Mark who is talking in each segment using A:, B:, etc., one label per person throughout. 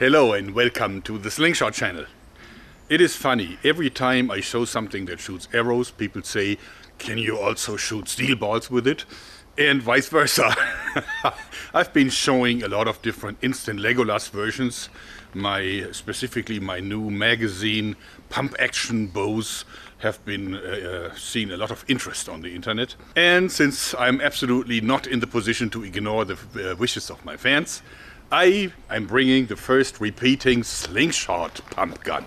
A: Hello and welcome to the Slingshot channel. It is funny, every time I show something that shoots arrows, people say, can you also shoot steel balls with it? And vice versa. I've been showing a lot of different instant Legolas versions. Specifically my new magazine pump action bows have been seen a lot of interest on the internet. And since I'm absolutely not in the position to ignore the wishes of my fans, I'm bringing the first repeating Slingshot pump gun.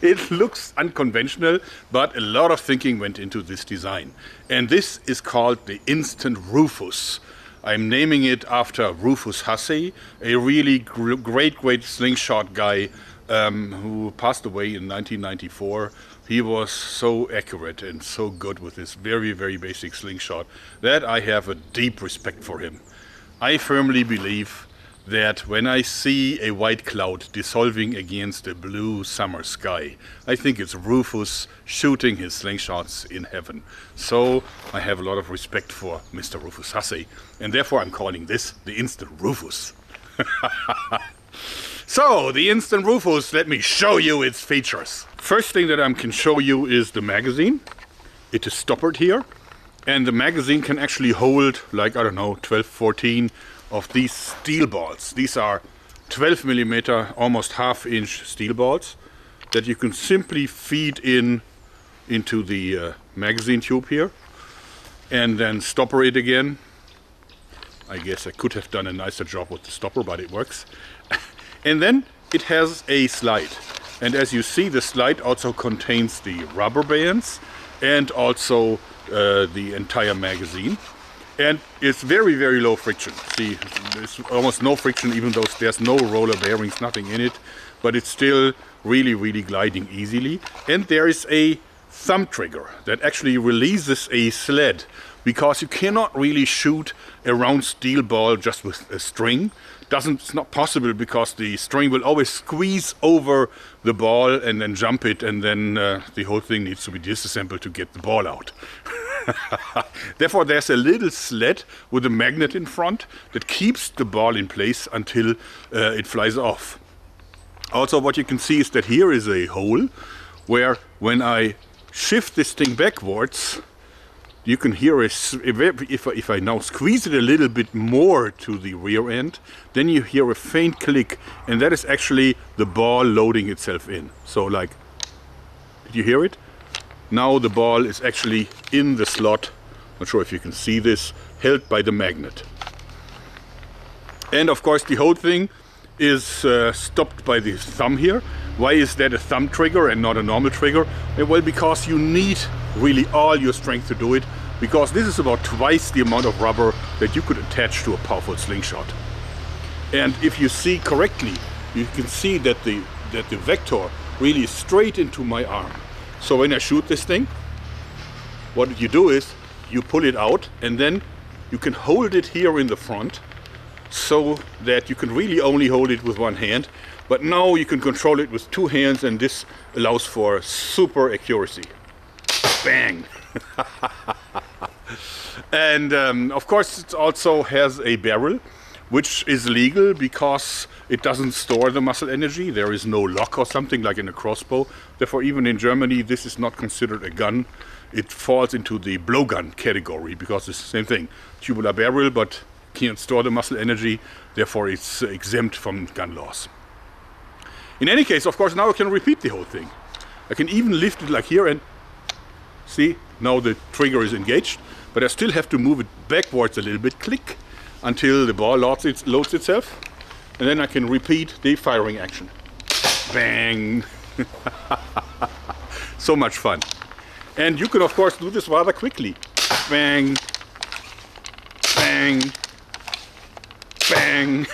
A: It looks unconventional, but a lot of thinking went into this design. And this is called the Instant Rufus. I'm naming it after Rufus Hussey, a really great slingshot guy who passed away in 1994. He was so accurate and so good with his very, very basic slingshot that I have a deep respect for him. I firmly believe that when I see a white cloud dissolving against a blue summer sky, I think it's Rufus shooting his slingshots in heaven. So I have a lot of respect for Mr. Rufus Hussey, and therefore I'm calling this the Instant Rufus. So, the Instant Rufus, let me show you its features. First thing that I can show you is the magazine. It is stoppered here. And the magazine can actually hold, like, I don't know, 12, 14 of these steel balls. These are 12 millimeter, almost half-inch steel balls that you can simply feed into the magazine tube here and then stopper it again. I guess I could have done a nicer job with the stopper, but it works. And then it has a slide. And as you see, the slide also contains the rubber bands and also the entire magazine, and it's very, very low friction. See, there's almost no friction, even though there's no roller bearings, nothing in it, but it's still really, really gliding easily. And there is a thumb trigger that actually releases a sled, because you cannot really shoot a round steel ball just with a string. It's not possible, because the string will always squeeze over the ball and then jump it, and then the whole thing needs to be disassembled to get the ball out. Therefore, there's a little sled with a magnet in front that keeps the ball in place until it flies off. Also, what you can see is that here is a hole where, when I shift this thing backwards, you can hear if I now squeeze it a little bit more to the rear end, then you hear a faint click, and that is actually the ball loading itself in. So, like, did you hear it? Now the ball is actually in the slot, not sure if you can see this, held by the magnet. And of course the whole thing is stopped by the thumb here. Why is that a thumb trigger and not a normal trigger? Well, because you need really all your strength to do it, because this is about twice the amount of rubber that you could attach to a powerful slingshot. And if you see correctly, you can see that the vector really is straight into my arm. So when I shoot this thing, what you do is you pull it out, and then you can hold it here in the front, so that you can really only hold it with one hand. But now you can control it with two hands, and this allows for super accuracy. Bang! And of course it also has a barrel, which is legal because it doesn't store the muscle energy. There is no lock or something like in a crossbow. Therefore, even in Germany, this is not considered a gun. It falls into the blowgun category, because it's the same thing. Tubular barrel, but can't store the muscle energy. Therefore, it's exempt from gun laws. In any case, of course, now I can repeat the whole thing. I can even lift it like here, and see, now the trigger is engaged, but I still have to move it backwards a little bit, click, until the ball loads itself, and then I can repeat the firing action. Bang! So much fun. And you can of course do this rather quickly. Bang! Bang! Bang!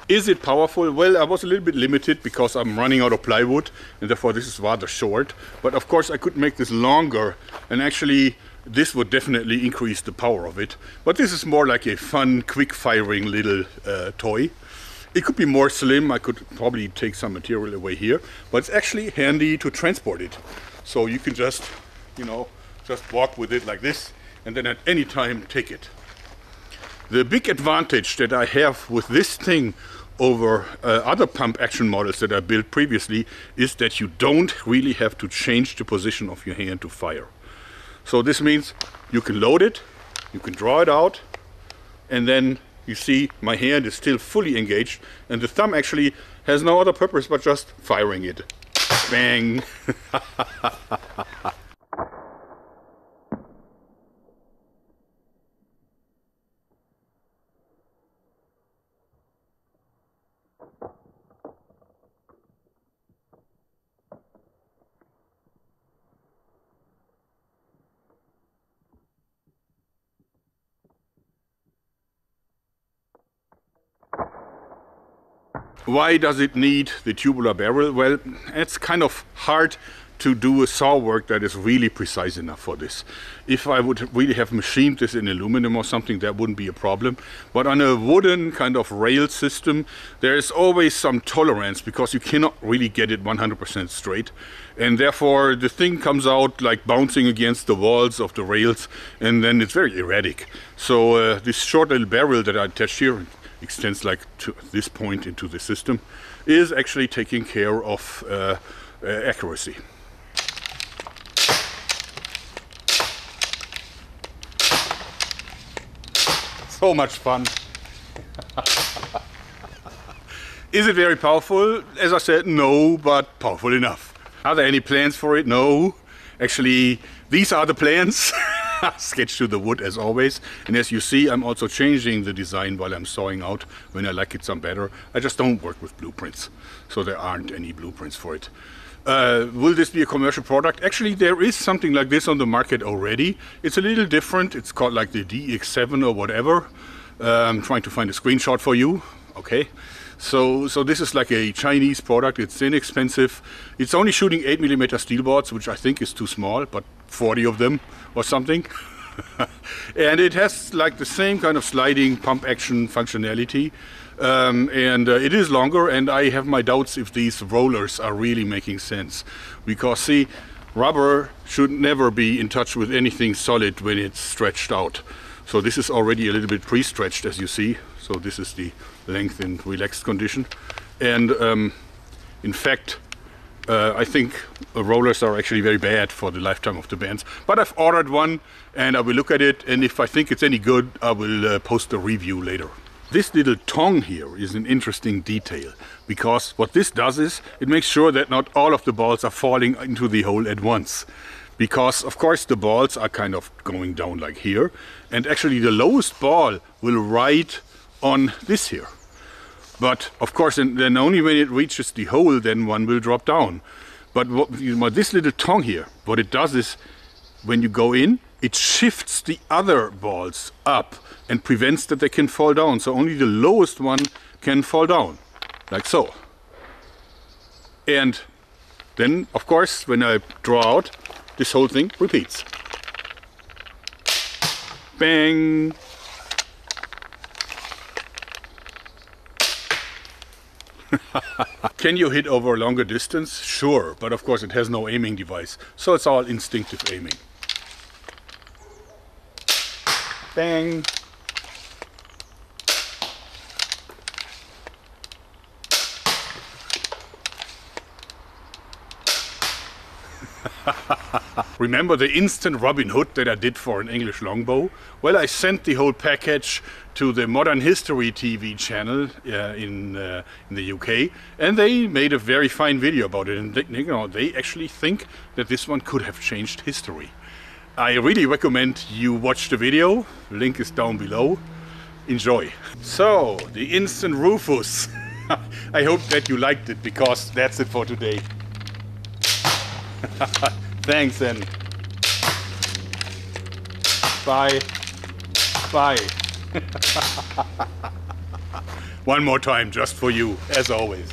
A: Is it powerful? Well, I was a little bit limited because I'm running out of plywood, and therefore this is rather short. But of course I could make this longer, and actually this would definitely increase the power of it. But this is more like a fun, quick-firing little toy. It could be more slim. I could probably take some material away here, but it's actually handy to transport it. So you can just, just walk with it like this, and then at any time take it. The big advantage that I have with this thing over other pump action models that I built previously is that you don't really have to change the position of your hand to fire. So this means you can load it, you can draw it out, and then you see my hand is still fully engaged, and the thumb actually has no other purpose but just firing it. Bang! Why does it need the tubular barrel? Well, it's kind of hard to do a saw work that is really precise enough for this. If I would really have machined this in aluminum or something, that wouldn't be a problem. But on a wooden kind of rail system, there is always some tolerance because you cannot really get it 100% straight. And therefore the thing comes out like bouncing against the walls of the rails, and then it's very erratic. So this short little barrel that I attached here extends like to this point into the system, is actually taking care of accuracy. So much fun. Is it very powerful? As I said, no, but powerful enough. Are there any plans for it? No. Actually, these are the plans. Sketched to the wood as always, and as you see, I'm also changing the design while I'm sawing out when I like it some better. I just don't work with blueprints, so there aren't any blueprints for it. Will this be a commercial product? Actually, there is something like this on the market already. It's a little different. It's called like the DX7 or whatever. I'm trying to find a screenshot for you. Okay. So this is like a Chinese product. It's inexpensive. It's only shooting 8mm steel boards, which I think is too small, but 40 of them or something. And it has like the same kind of sliding pump action functionality. It is longer, and I have my doubts if these rollers are really making sense. Because see, rubber should never be in touch with anything solid when it's stretched out. So this is already a little bit pre-stretched, as you see. So this is the length in relaxed condition. And in fact, I think rollers are actually very bad for the lifetime of the bands. But I've ordered one, and I will look at it, and if I think it's any good, I will post a review later. This little tongue here is an interesting detail, because what this does is it makes sure that not all of the balls are falling into the hole at once. Because of course the balls are kind of going down like here, and actually the lowest ball will ride on this here. But of course, then only when it reaches the hole, then one will drop down. But this little tongue here, what it does is, when you go in, it shifts the other balls up and prevents that they can fall down. So only the lowest one can fall down, like so. And then, of course, when I draw out, this whole thing repeats. Bang! Can you hit over a longer distance? Sure, but of course it has no aiming device, so it's all instinctive aiming. Bang! Remember the instant Robin Hood that I did for an English longbow? Well, I sent the whole package to the Modern History TV channel in the UK, and they made a very fine video about it, and they actually think that this one could have changed history. I really recommend you watch the video, link is down below. Enjoy. So, the instant Rufus. I hope that you liked it, because that's it for today. Thanks, and bye. Bye. One more time, just for you, as always.